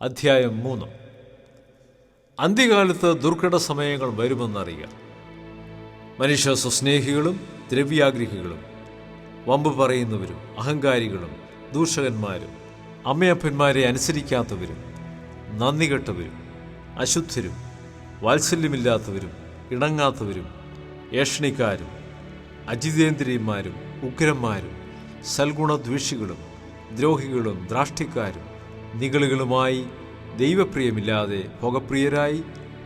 അധ്യായം 3. അന്ത്യകാലത്ത് ദുർഘട സമയങ്ങൾ വരുമെന്നറിയുക. മനുഷ്യ സ്വസ്നേഹികളും ദ്രവ്യാഗ്രഹികളും വമ്പ് പറയുന്നവരും അഹങ്കാരികളും ദൂഷകന്മാരും അമ്മയപ്പന്മാരെ അനുസരിക്കാത്തവരും നന്ദികെട്ടവരും അശുദ്ധരും വാത്സല്യമില്ലാത്തവരും ഇണങ്ങാത്തവരും ഏഷണിക്കാരും അജിതേന്ദ്രിയന്മാരും ഉഗ്രന്മാരും സൽഗുണദ്വേഷികളും ദ്രോഹികളും ദ്രാഷ്ട്യക്കാരും നിഗളികളുമായി ദൈവപ്രിയമില്ലാതെ ഭോഗപ്രിയരായി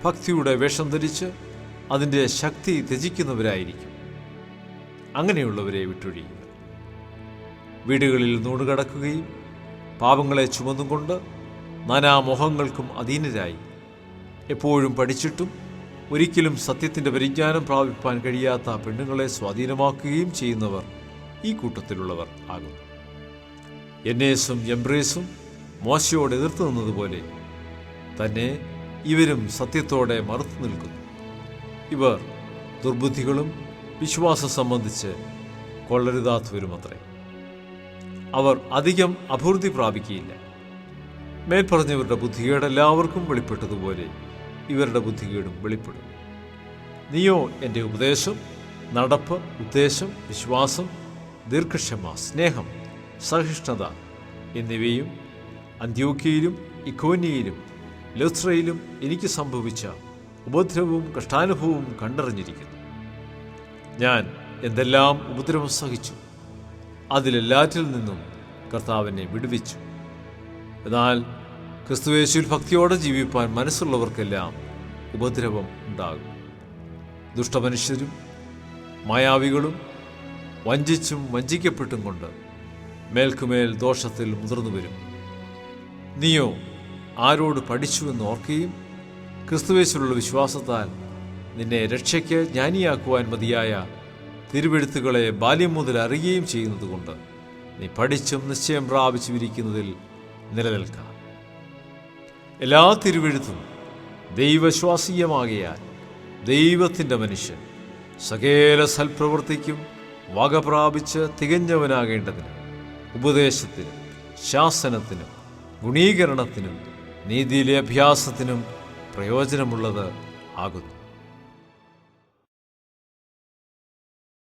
ഭക്തിയുടെ വേഷം ധരിച്ച് അതിൻ്റെ ശക്തി ത്യജിക്കുന്നവരായിരിക്കും. അങ്ങനെയുള്ളവരെ വിട്ടൊഴിയുക. വീടുകളിൽ നൂണുകടക്കുകയും പാപങ്ങളെ ചുമന്നുകൊണ്ട് നാനാമോഹങ്ങൾക്കും അധീനരായി എപ്പോഴും പഠിച്ചിട്ടും ഒരിക്കലും സത്യത്തിൻ്റെ പരിജ്ഞാനം പ്രാപിപ്പാൻ കഴിയാത്ത പെണ്ണുങ്ങളെ സ്വാധീനമാക്കുകയും ചെയ്യുന്നവർ ഈ കൂട്ടത്തിലുള്ളവർ ആകുന്നു. യന്നേസും യംബ്രേസും മോശയോട് എതിർത്ത് നിന്നതുപോലെ തന്നെ ഇവരും സത്യത്തോടെ മറുത്തു നിൽക്കുന്നു. ഇവർ ദുർബുദ്ധികളും വിശ്വാസം സംബന്ധിച്ച് കൊള്ളരുതാത്തവരുമത്രേ. അവർ അധികം അഭിവൃദ്ധി പ്രാപിക്കുകയില്ല. മേൽപ്പറഞ്ഞവരുടെ ബുദ്ധികേട് എല്ലാവർക്കും വെളിപ്പെട്ടതുപോലെ ഇവരുടെ ബുദ്ധികേടും വെളിപ്പെടും. നീയോ എൻ്റെ ഉപദേശം, നടപ്പ്, ഉദ്ദേശം, വിശ്വാസം, ദീർഘക്ഷമ, സ്നേഹം, സഹിഷ്ണുത എന്നിവയും അന്ത്യോക്യയിലും ഇക്കോന്യയിലും ലുസ്ത്രയിലും എനിക്ക് സംഭവിച്ച ഉപദ്രവവും കഷ്ടാനുഭവവും കണ്ടറിഞ്ഞിരിക്കുന്നു. ഞാൻ എന്തെല്ലാം ഉപദ്രവം സഹിച്ചു, അതിലെല്ലാറ്റിൽ നിന്നും കർത്താവിനെ വിടുവിച്ചു. എന്നാൽ ക്രിസ്തുയേശുവിൽ ഭക്തിയോടെ ജീവിപ്പാൻ മനസ്സുള്ളവർക്കെല്ലാം ഉപദ്രവം ഉണ്ടാകും. ദുഷ്ടമനുഷ്യരും മായാവികളും വഞ്ചിച്ചും വഞ്ചിക്കപ്പെട്ടും കൊണ്ട് മേൽക്കുമേൽ ദോഷത്തിൽ മുതിർന്നു വരും. നീയോ ആരോട് പഠിച്ചുവെന്ന് ഓർക്കുകയും ക്രിസ്തുയേശുവിലുള്ള വിശ്വാസത്താൽ നിന്നെ രക്ഷയ്ക്ക് ജ്ഞാനിയാക്കുവാൻ മതിയായ തിരുവെഴുത്തുകളെ ബാല്യം മുതൽ അറിയുകയും ചെയ്യുന്നതുകൊണ്ട് നീ പഠിച്ചും നിശ്ചയം പ്രാപിച്ചും ഇരിക്കുന്നതിൽ നിലനിൽക്കാം. എല്ലാ തിരുവെഴുത്തും ദൈവശ്വാസീയമാകയാൽ ദൈവത്തിൻ്റെ മനുഷ്യൻ സകല സൽപ്രവൃത്തിക്കും വക പ്രാപിച്ച് തികഞ്ഞവനാകേണ്ടതിന് ഉപദേശത്തിനും ശാസനത്തിനും ഗുണീകരണത്തിനും നീതിയിലെ അഭ്യാസത്തിനും പ്രയോജനമുള്ളത് ആകുന്നു.